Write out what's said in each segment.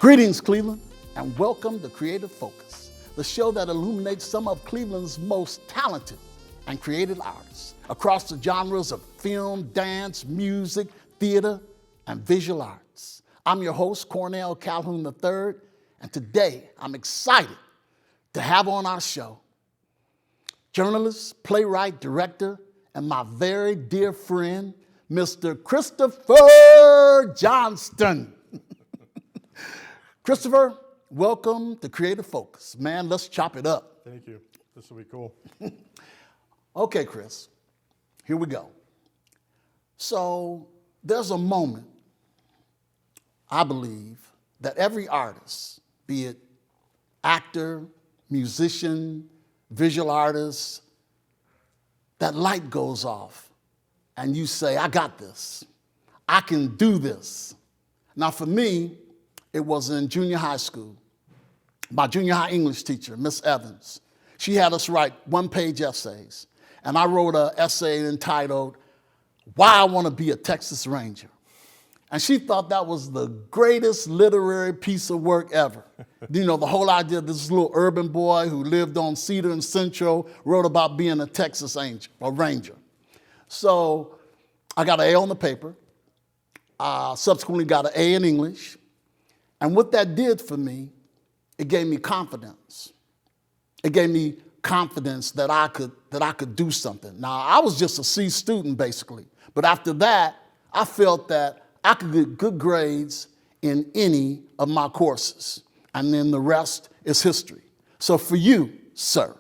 Greetings, Cleveland, and welcome to Creative Focus, the show that illuminates some of Cleveland's most talented and creative artists across the genres of film, dance, music, theater, and visual arts. I'm your host, Cornell Calhoun III, and today I'm excited to have on our show journalist, playwright, director, and my very dear friend, Mr. Christopher Johnston. Christopher, welcome to Creative Focus. Man, let's chop it up. Thank you. This will be cool. Okay, Chris, here we go. So there's a moment, I believe, that every artist, be it actor, musician, visual artist, that light goes off and you say, I got this. I can do this. Now for me, it was in junior high school. My junior high English teacher, Miss Evans, she had us write one-page essays. And I wrote an essay entitled, Why I Want to Be a Texas Ranger. And she thought that was the greatest literary piece of work ever. You know, the whole idea of this little urban boy who lived on Cedar and Central wrote about being a Texas Ranger. So I got an A on the paper, subsequently got an A in English. And what that did for me, it gave me confidence. It gave me confidence that I could do something. Now, I was just a C student, basically. But after that, I felt that I could get good grades in any of my courses. And then the rest is history. So for you, sir,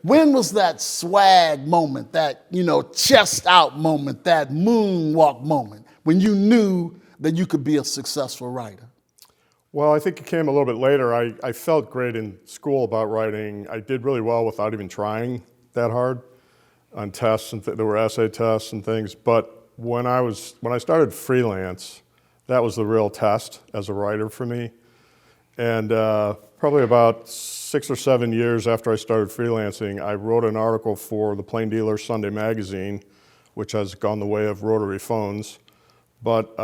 when was that swag moment, that, chest out moment, that moonwalk moment, when you knew that you could be a successful writer? Well, I think it came a little bit later. I felt great in school about writing. I did really well without even trying that hard on tests, and there were essay tests and things. But when I started freelance, that was the real test as a writer for me. And probably about 6 or 7 years after I started freelancing, I wrote an article for the Plain Dealer Sunday magazine, which has gone the way of rotary phones. But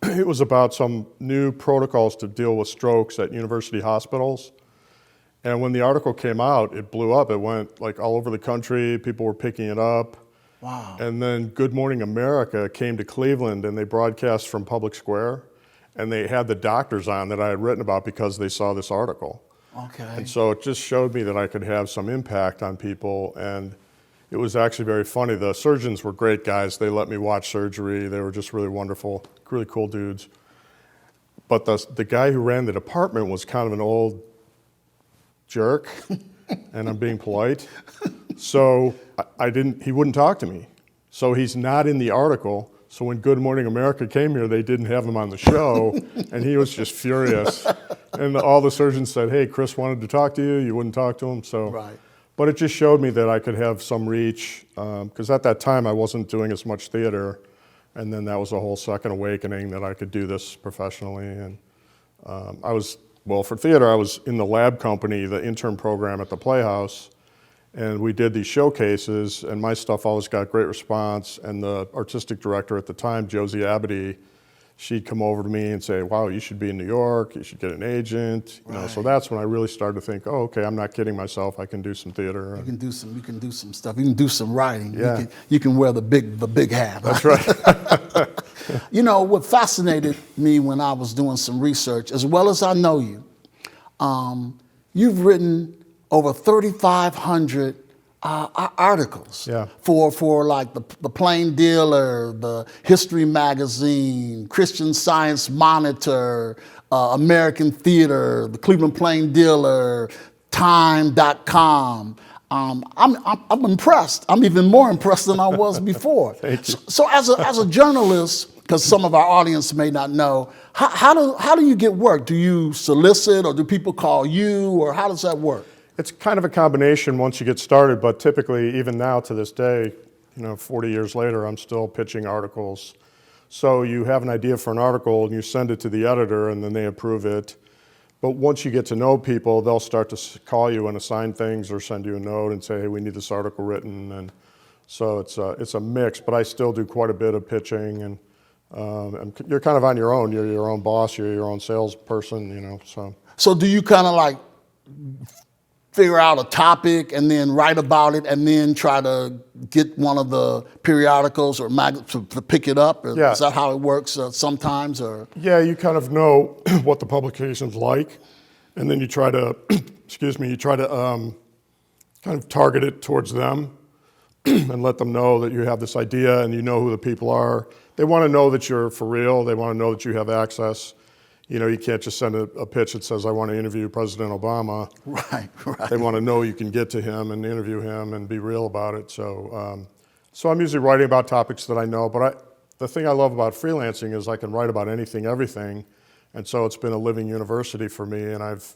it was about some new protocols to deal with strokes at university hospitals. And when the article came out, it blew up. It went like all over the country. People were picking it up. Wow. And then Good Morning America came to Cleveland and they broadcast from Public Square. And they had the doctors on that I had written about because they saw this article. Okay. And so it just showed me that I could have some impact on people. And it was actually very funny. The surgeons were great guys. They let me watch surgery. They were just really wonderful, really cool dudes. But the guy who ran the department was kind of an old jerk, and I'm being polite. So he wouldn't talk to me. So he's not in the article. So when Good Morning America came here, they didn't have him on the show, and he was just furious. And all the surgeons said, hey, Chris wanted to talk to you. You wouldn't talk to him. So. Right. But it just showed me that I could have some reach, because at that time I wasn't doing as much theater, and then that was a whole second awakening that I could do this professionally. And for theater, I was in the lab company, the intern program at the Playhouse, and we did these showcases, and my stuff always got great response, and the artistic director at the time, Josie Abity, she'd come over to me and say, wow, you should be in New York, you should get an agent. Right. So that's when I really started to think, oh, okay, I'm not kidding myself, I can do some theater. You can do some stuff. You can do some writing. Yeah. You can wear the big hat. That's right. What fascinated me when I was doing some research, as well as I know you, you've written over 3,500 articles for like the Plain Dealer, the History Magazine, Christian Science Monitor, American Theater, the Cleveland Plain Dealer, Time.com. I'm impressed. I'm even more impressed than I was before. Thank you. So as a journalist, because some of our audience may not know, how do you get work? Do you solicit, or do people call you, or how does that work? It's kind of a combination once you get started, but typically, even now to this day, 40 years later, I'm still pitching articles. So you have an idea for an article and you send it to the editor and then they approve it. But once you get to know people, they'll start to call you and assign things or send you a note and say, hey, we need this article written. And so it's a mix, but I still do quite a bit of pitching and And you're kind of on your own. You're your own boss. You're your own salesperson. You know. So do you kind of like figure out a topic and then write about it and then try to get one of the periodicals or to pick it up? Yeah. Is that how it works sometimes? Or Yeah, you kind of know what the publication's like, and then you try to, kind of target it towards them and let them know that you have this idea and you know who the people are. They want to know that you're for real. They want to know that you have access. You know, you can't just send a pitch that says, I want to interview President Obama. right. They want to know you can get to him and interview him and be real about it. So I'm usually writing about topics that I know, but the thing I love about freelancing is I can write about anything, everything. And so it's been a living university for me, and I've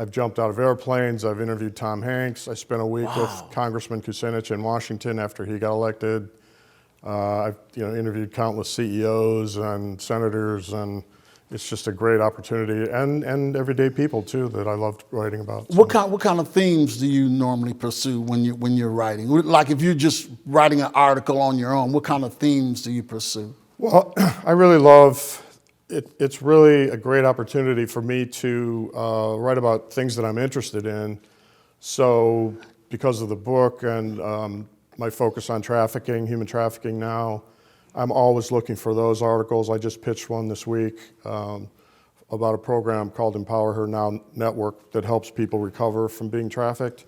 jumped out of airplanes. I've interviewed Tom Hanks. I spent a week with Congressman Kucinich in Washington after he got elected. I've interviewed countless CEOs and senators, and it's just a great opportunity, and everyday people too that I loved writing about. So. What kind of themes do you normally pursue when you're writing? Like if you're just writing an article on your own, what kind of themes do you pursue? Well, I really love it. It's really a great opportunity for me to write about things that I'm interested in. So because of the book and my focus on trafficking, human trafficking now, I'm always looking for those articles. I just pitched one this week about a program called Empower Her Now Network that helps people recover from being trafficked,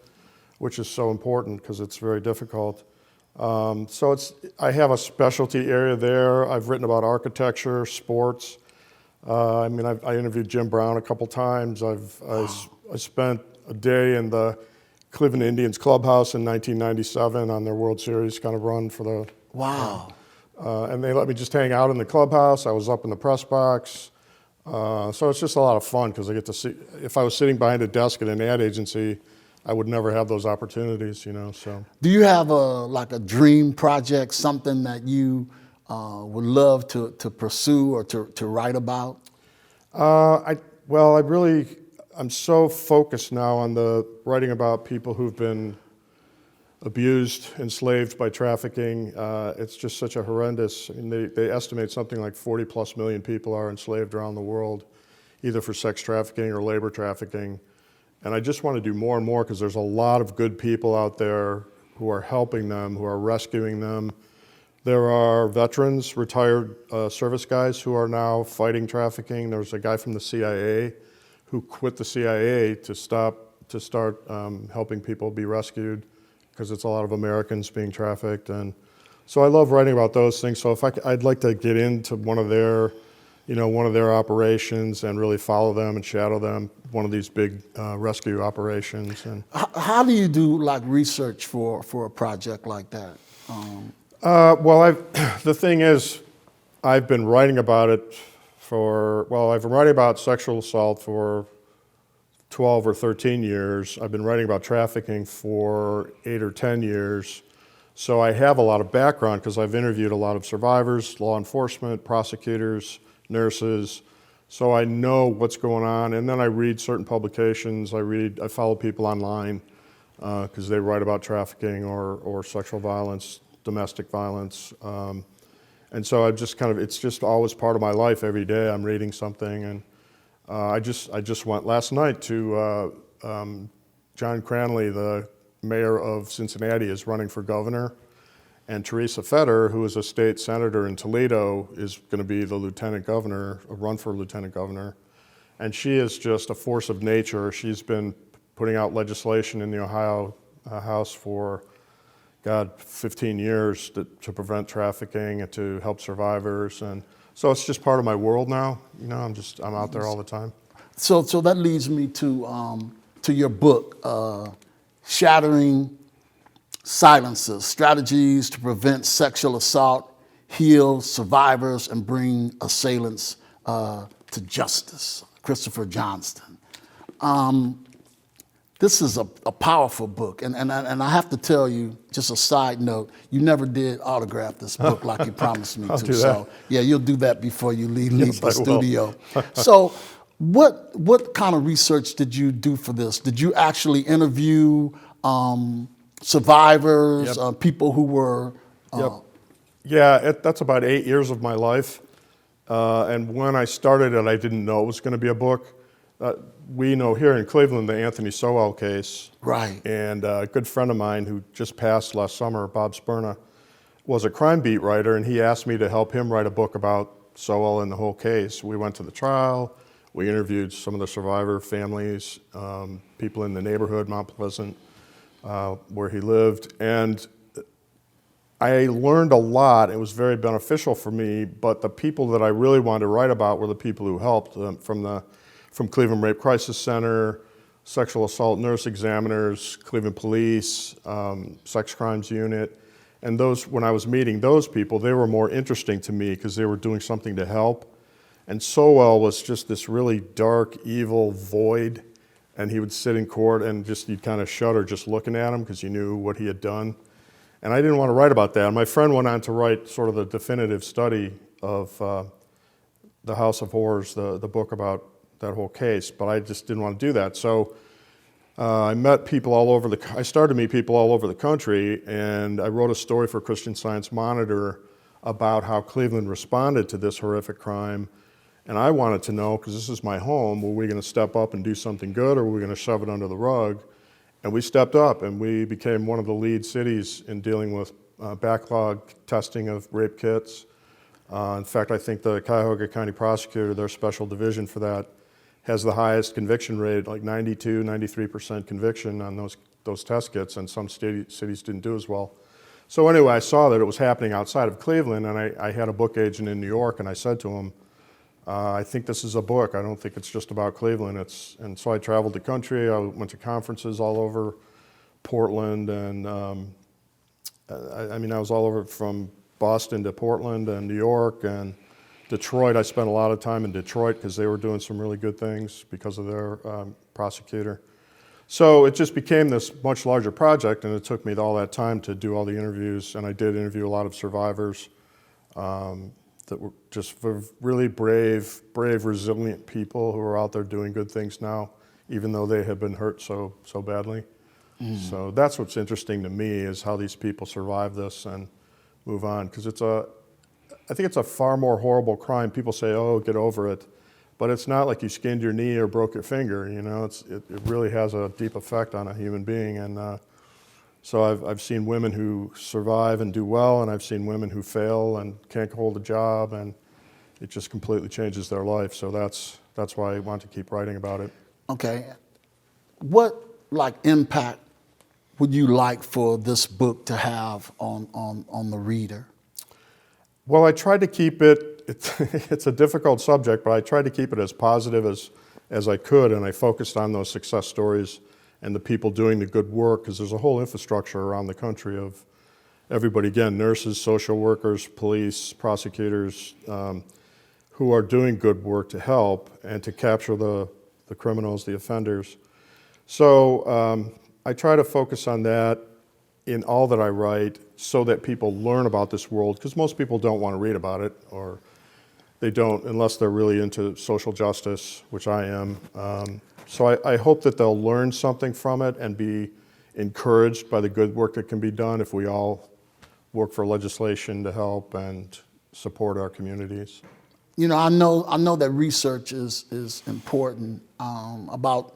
which is so important because it's very difficult. I have a specialty area there. I've written about architecture, sports. I interviewed Jim Brown a couple times. I spent a day in the Cleveland Indians clubhouse in 1997 on their World Series kind of run for the. Wow. And they let me just hang out in the clubhouse. I was up in the press box. So it's just a lot of fun because I get to see, if I was sitting behind a desk at an ad agency, I would never have those opportunities, so. Do you have a dream project, something that you would love to pursue or to write about? I'm so focused now on the writing about people who've been abused, enslaved by trafficking. It's just such a horrendous, they estimate something like 40 plus million people are enslaved around the world, either for sex trafficking or labor trafficking. And I just want to do more and more because there's a lot of good people out there who are helping them, who are rescuing them. There are veterans, retired service guys who are now fighting trafficking. There was a guy from the CIA who quit the CIA to start helping people be rescued, because it's a lot of Americans being trafficked. And so I love writing about those things. So I'd like to get into one of their operations and really follow them and shadow them, one of these big rescue operations. And how do you do research for a project like that? The thing is, I've been writing about it I've been writing about sexual assault for 12 or 13 years. I've been writing about trafficking for 8 or 10 years. So I have a lot of background because I've interviewed a lot of survivors, law enforcement, prosecutors, nurses. So I know what's going on. And then I read certain publications. I follow people online because they write about trafficking or sexual violence, domestic violence. And so it's just always part of my life. Every day I'm reading something. And I just went last night to John Cranley, the mayor of Cincinnati, is running for governor, and Teresa Fetter, who is a state senator in Toledo, is going to be the lieutenant governor, run for lieutenant governor, and she is just a force of nature. She's been putting out legislation in the Ohio House for 15 years to prevent trafficking and to help survivors, and so it's just part of my world now. I'm out there all the time. So that leads me to your book, Shattering Silences: Strategies to Prevent Sexual Assault, Heal Survivors, and Bring Assailants to Justice. Christopher Johnston. This is a powerful book, and I have to tell you, just a side note, you never did autograph this book like you promised me I'll to. do that. So yeah, you'll do that before you leave the I studio. So what kind of research did you do for this? Did you actually interview survivors, Yep. people who were? Yep. Yeah, that's about 8 years of my life. And when I started it, I didn't know it was going to be a book. We know here in Cleveland the Anthony Sowell case. Right. And a good friend of mine who just passed last summer, Bob Spurna, was a crime beat writer, and he asked me to help him write a book about Sowell and the whole case. We went to the trial. We interviewed some of the survivor families, people in the neighborhood, Mount Pleasant, where he lived. And I learned a lot. It was very beneficial for me, but the people that I really wanted to write about were the people who helped, from Cleveland Rape Crisis Center, sexual assault nurse examiners, Cleveland Police, sex crimes unit. And those, when I was meeting those people, they were more interesting to me because they were doing something to help. And Sowell was just this really dark, evil void. And he would sit in court and just, you'd kind of shudder just looking at him because you knew what he had done. And I didn't want to write about that. And my friend went on to write sort of the definitive study of the House of Horrors, the book about that whole case, but I just didn't want to do that. So I met people all over I started to meet people all over the country, and I wrote a story for Christian Science Monitor about how Cleveland responded to this horrific crime. And I wanted to know, because this is my home, were we going to step up and do something good, or were we going to shove it under the rug? And we stepped up, and we became one of the lead cities in dealing with backlog testing of rape kits. In fact, I think the Cuyahoga County prosecutor, their special division for that, has the highest conviction rate, like 92, 93% conviction on those test kits, and some cities didn't do as well. So anyway, I saw that it was happening outside of Cleveland, and I had a book agent in New York, and I said to him, I think this is a book. I don't think it's just about Cleveland. And so I traveled the country. I went to conferences all over Portland, and I was all over from Boston to Portland and New York and Detroit. I spent a lot of time in Detroit because they were doing some really good things because of their prosecutor. So it just became this much larger project, and it took me all that time to do all the interviews, and I did interview a lot of survivors that were just really brave, resilient people who are out there doing good things now, even though they had been hurt so badly. So that's what's interesting to me, is how these people survive this and move on, because I think it's a far more horrible crime. People say, oh, get over it. But it's not like you skinned your knee or broke your finger, you know. It really has a deep effect on a human being. And so I've seen women who survive and do well, and I've seen women who fail and can't hold a job, and it just completely changes their life. So that's why I want to keep writing about it. Okay. What impact would you like for this book to have on the reader? Well, I tried to keep it's a difficult subject, but I tried to keep it as positive as I could, and I focused on those success stories and the people doing the good work, because there's a whole infrastructure around the country of everybody, again, nurses, social workers, police, prosecutors, who are doing good work to help and to capture the criminals, the offenders. So I try to focus on that in all that I write, so that people learn about this world, because most people don't want to read about it, or they don't unless they're really into social justice, which I am. So I hope that they'll learn something from it and be encouraged by the good work that can be done if we all work for legislation to help and support our communities. You know, I know that research is important. About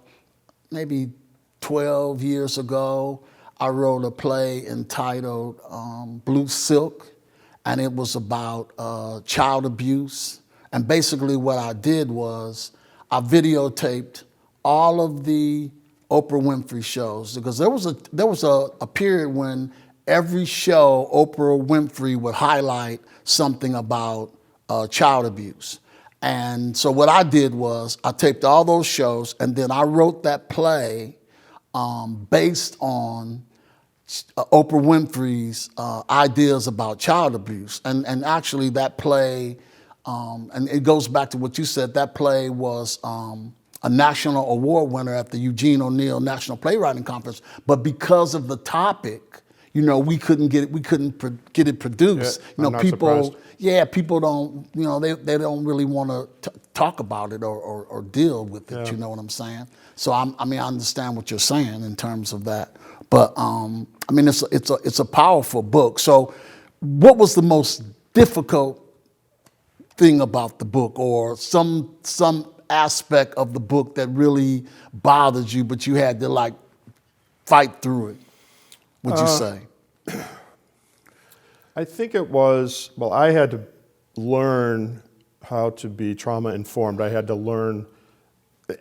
maybe 12 years ago, I wrote a play entitled Blue Silk, and it was about child abuse. And basically what I did was I videotaped all of the Oprah Winfrey shows, because there was a period when every show Oprah Winfrey would highlight something about child abuse. And so what I did was I taped all those shows, and then I wrote that play based on Oprah Winfrey's ideas about child abuse. And actually that play, and it goes back to what you said, that play was a national award winner at the Eugene O'Neill National Playwriting Conference. But because of the topic, you know, we couldn't get it produced. Yeah, you know, people don't, you know, they don't really want to talk about it or deal with it. Yeah. You know what I'm saying? So I understand what you're saying in terms of that. But it's a powerful book. So what was the most difficult thing about the book, or some aspect of the book that really bothered you, but you had to like fight through it, would you say? I think it was, well, I had to learn how to be trauma informed. I had to learn,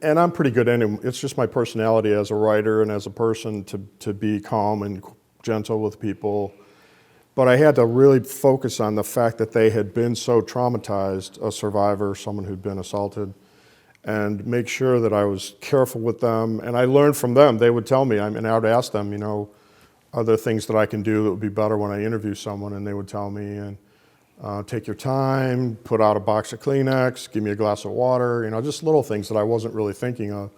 and I'm pretty good anyway. It's just my personality as a writer and as a person to be calm and gentle with people. But I had to really focus on the fact that they had been so traumatized, a survivor, someone who'd been assaulted, and make sure that I was careful with them. And I learned from them. They would tell me, and I would ask them, are there things that I can do that would be better when I interview someone? And they would tell me, and take your time, put out a box of Kleenex, give me a glass of water, just little things that I wasn't really thinking of.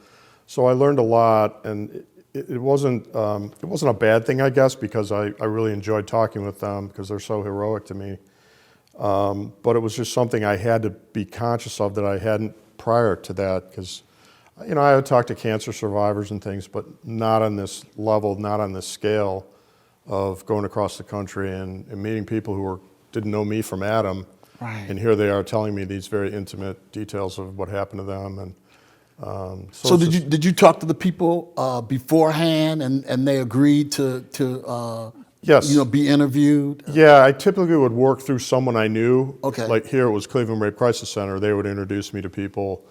So I learned a lot, and it wasn't a bad thing, I guess, because I really enjoyed talking with them because they're so heroic to me. But it was just something I had to be conscious of that I hadn't prior to that, because I would talk to cancer survivors and things, but not on this level, not on this scale of going across the country and meeting people who didn't know me from Adam. Right. And here they are telling me these very intimate details of what happened to them. And so did you talk to the people beforehand, and they agreed to yes, be interviewed? Yeah, I typically would work through someone I knew. Okay. Like here it was Cleveland Rape Crisis Center. They would introduce me to people.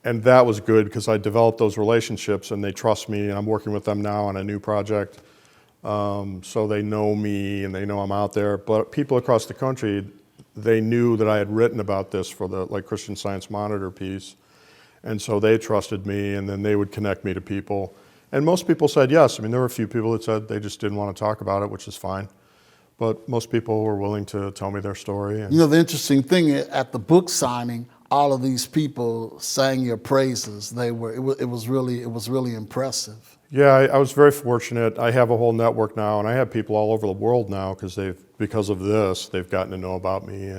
And that was good because I developed those relationships and they trust me, and I'm working with them now on a new project. So they know me and they know I'm out there. But people across the country, they knew that I had written about this for the Christian Science Monitor piece. And so they trusted me, and then they would connect me to people. And most people said yes. There were a few people that said they just didn't want to talk about it, which is fine. But most people were willing to tell me their story. And the interesting thing, at the book signing, all of these people sang your praises. It was really impressive. yeah, I was very fortunate. I have a whole network now, and I have people all over the world now because of this, they've gotten to know about me,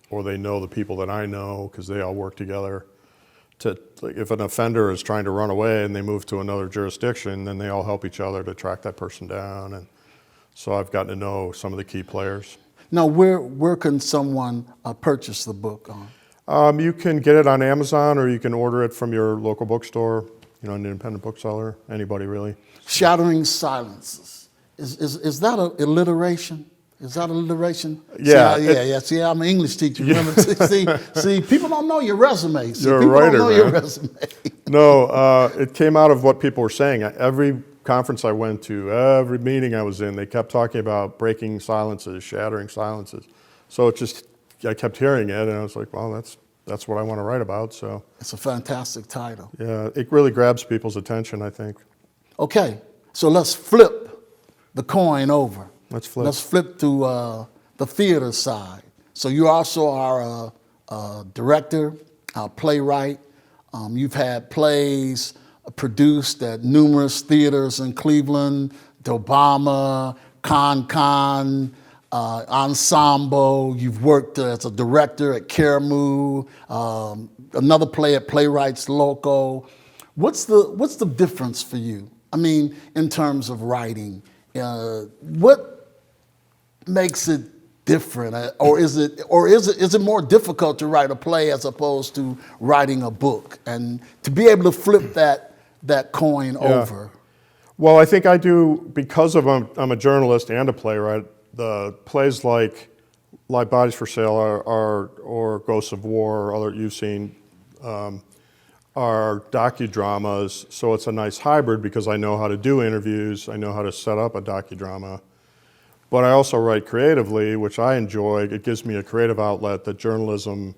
or they know the people that I know because they all work together. If an offender is trying to run away and they move to another jurisdiction, then they all help each other to track that person down. And so I've gotten to know some of the key players. Now, where can someone purchase the book on? You can get it on Amazon, or you can order it from your local bookstore, an independent bookseller, anybody really. Shattering Silences. Is that an alliteration? Is that alliteration? Yeah. See, I'm an English teacher. Remember, see, people don't know your resume. See, You're a people writer, don't know your man. resume. No, it came out of what people were saying. Every conference I went to, every meeting I was in, they kept talking about breaking silences, shattering silences. So I kept hearing it, and I was like, well, that's what I want to write about. So It's a fantastic title. yeah, it really grabs people's attention, I think. Okay, so let's flip the coin over. Let's flip. Let's flip to the theater side. So you also are a director, a playwright. You've had plays produced at numerous theaters in Cleveland, the Obama, Con, Ensemble. You've worked as a director at Caramoo, another play at Playwrights Local. What's the difference for you? In terms of writing, what makes it different, or is it more difficult to write a play as opposed to writing a book, and to be able to flip that coin over? Well, I think I do, because I'm a journalist and a playwright. The plays like Bodies for Sale or Ghosts of War, or other you've seen, are docudramas. So it's a nice hybrid because I know how to do interviews, I know how to set up a docudrama. But I also write creatively, which I enjoy. It gives me a creative outlet. That journalism,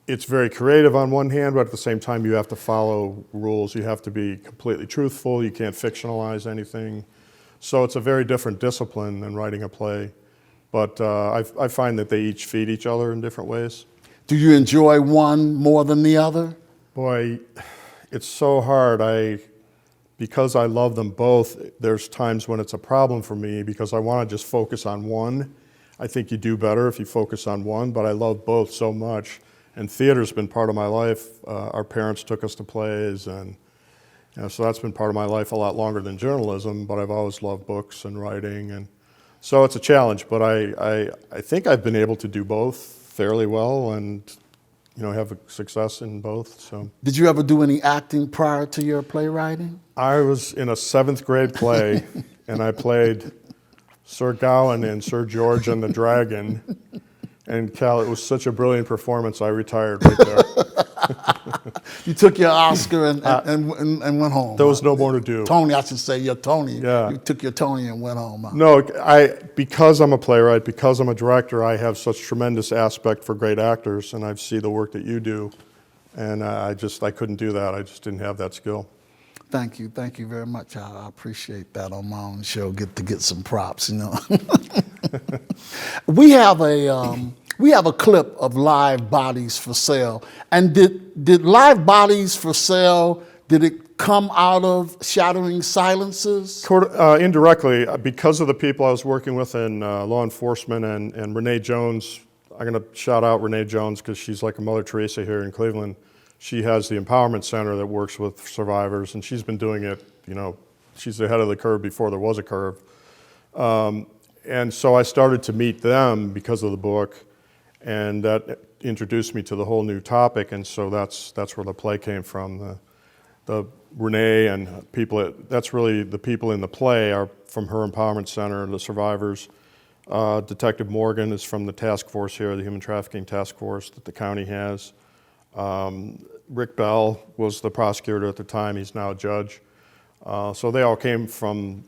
it's very creative on one hand, but at the same time you have to follow rules. You have to be completely truthful. You can't fictionalize anything. So it's a very different discipline than writing a play. But I find that they each feed each other in different ways. Do you enjoy one more than the other? Boy, it's so hard. Because I love them both, there's times when it's a problem for me because I want to just focus on one. I think you do better if you focus on one, but I love both so much. And theater's been part of my life. Our parents took us to plays, and so that's been part of my life a lot longer than journalism, but I've always loved books and writing. And so it's a challenge, but I think I've been able to do both fairly well, and have a success in both. So Did you ever do any acting prior to your playwriting? I was in a 7th grade play, and I played Sir Gawain and Sir George and the Dragon. And Cal, it was such a brilliant performance, I retired right there. You took your Oscar and went home. There was no more to do. Tony, I should say your Tony. Yeah. You took your Tony and went home. No, because I'm a playwright, because I'm a director, I have such tremendous aspect for great actors, and I see the work that you do, and I couldn't do that. I just didn't have that skill. Thank you very much. I appreciate that on my own show. Get to get some props, We have a clip of Live Bodies for Sale, and did Live Bodies for Sale? Did it come out of Shattering Silences? Indirectly, because of the people I was working with in law enforcement and Renee Jones. I'm going to shout out Renee Jones because she's like a Mother Teresa here in Cleveland. She has the Empowerment Center that works with survivors, and she's been doing it, she's ahead of the curve before there was a curve. And so I started to meet them because of the book, and that introduced me to the whole new topic, and so that's where the play came from. The Renee and people, that's really the people in the play are from her Empowerment Center, the survivors. Detective Morgan is from the task force here, the Human Trafficking Task Force that the county has. Rick Bell was the prosecutor at the time, he's now a judge. So they all came from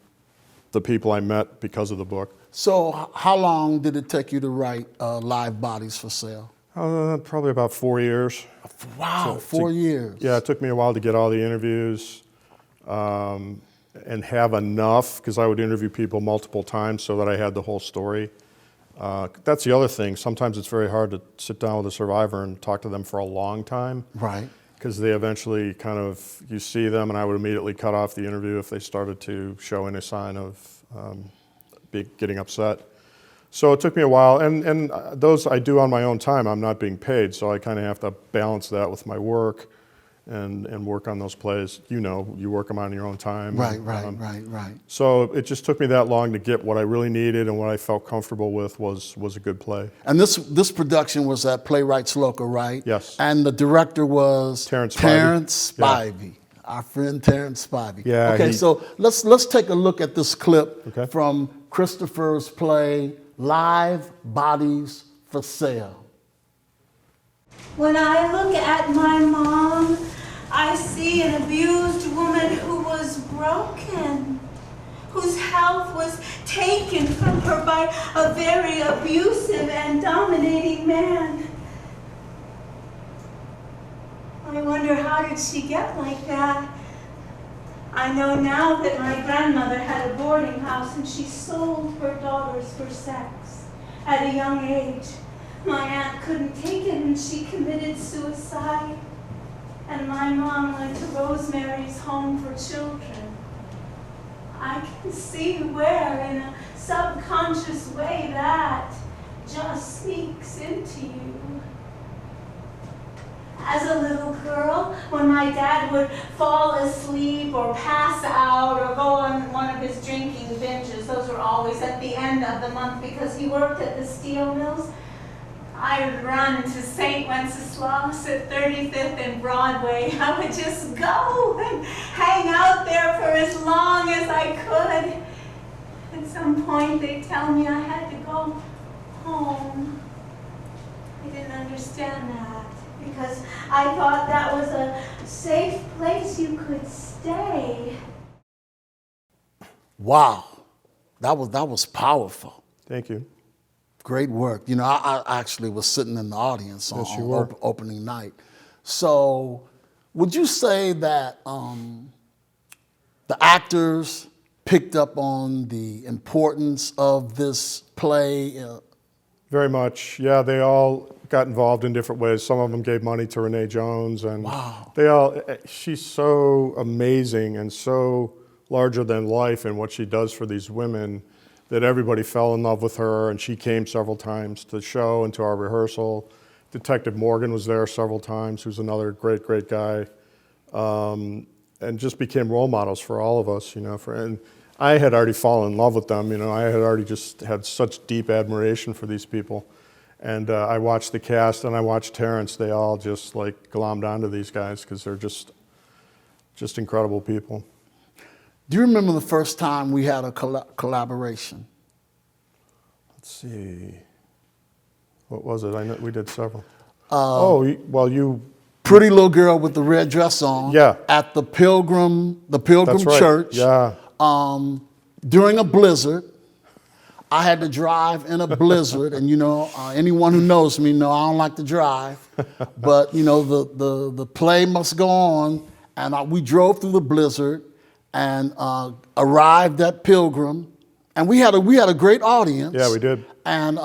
the people I met because of the book. So how long did it take you to write Live Bodies for Sale? Probably about 4 years. Wow, 4 years. Yeah, it took me a while to get all the interviews and have enough, because I would interview people multiple times so that I had the whole story. That's the other thing. Sometimes it's very hard to sit down with a survivor and talk to them for a long time. Right. Because they eventually you see them, and I would immediately cut off the interview if they started to show any sign of getting upset. So it took me a while, and those I do on my own time. I'm not being paid, so I kind of have to balance that with my work and work on those plays. You work them on your own time. Right. So it just took me that long to get what I really needed, and what I felt comfortable with was a good play. And this production was at Playwrights Local, right? Yes. And the director was Terrence Spivey. Yeah. Our friend Terrence Spivey. Yeah. Okay, so let's take a look at this clip from Christopher's play, Live Bodies for Sale. When I look at my mom, I see an abused woman who was broken, whose health was taken from her by a very abusive and dominating man. I wonder, how did she get like that? I know now that my grandmother had a boarding house and she sold her daughters for sex at a young age. My aunt couldn't take it and she committed suicide. And my mom went to Rosemary's Home for Children. I can see where, in a subconscious way, that just sneaks into you. As a little girl, when my dad would fall asleep or pass out or go on one of his drinking binges, those were always at the end of the month because he worked at the steel mills, I would run to St. Wenceslas at 35th and Broadway. I would just go and hang out there for as long as I could. At some point, they'd tell me I had to go home. I didn't understand that, because I thought that was a safe place you could stay. Wow, that was powerful. Thank you. Great work. I actually was sitting in the audience on Yes, you were. opening night. So would you say that the actors picked up on the importance of this play? Very much. Yeah, they all got involved in different ways. Some of them gave money to Renee Jones, and wow. She's so amazing and so larger than life in what she does for these women, that everybody fell in love with her, and she came several times to the show and to our rehearsal. Detective Morgan was there several times, who's another great, great guy, and just became role models for all of us, and I had already fallen in love with them, I had already just had such deep admiration for these people. And I watched the cast and I watched Terrence. They all just like glommed onto these guys because they're just incredible people. Do you remember the first time we had a collaboration? Let's see. What was it? I know we did several. You. Pretty little girl with the red dress on. Yeah. At the Pilgrim That's right. Church. Yeah. During a blizzard. I had to drive in a blizzard, and anyone who knows me know I don't like to drive. But the play must go on, and we drove through the blizzard and arrived at Pilgrim, and we had a great audience. Yeah, we did. And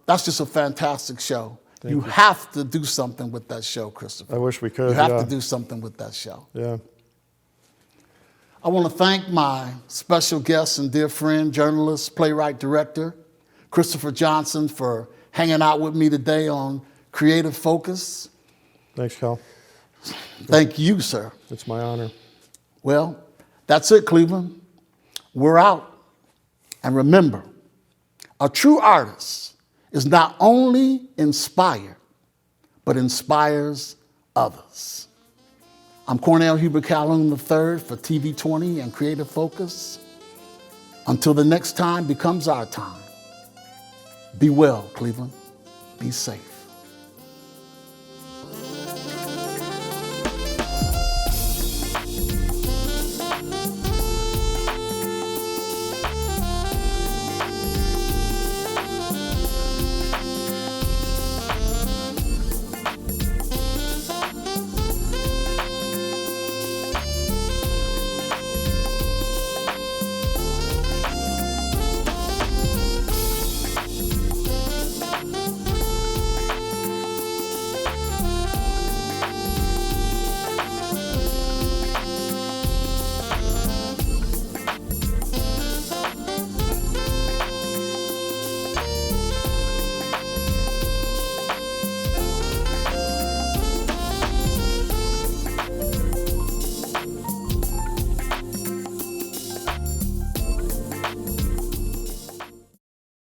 that's just a fantastic show. You have to do something with that show, Christopher. I wish we could. You have to do something with that show. Yeah. I want to thank my special guest and dear friend, journalist, playwright, director, Christopher Johnston, for hanging out with me today on Creative Focus. Thanks, Cal. Thank you, sir. It's my honor. Well, that's it, Cleveland. We're out. And remember, a true artist is not only inspired, but inspires others. I'm Cornell Calhoun III for TV 20 and Creative Focus. Until the next time becomes our time, be well, Cleveland. Be safe.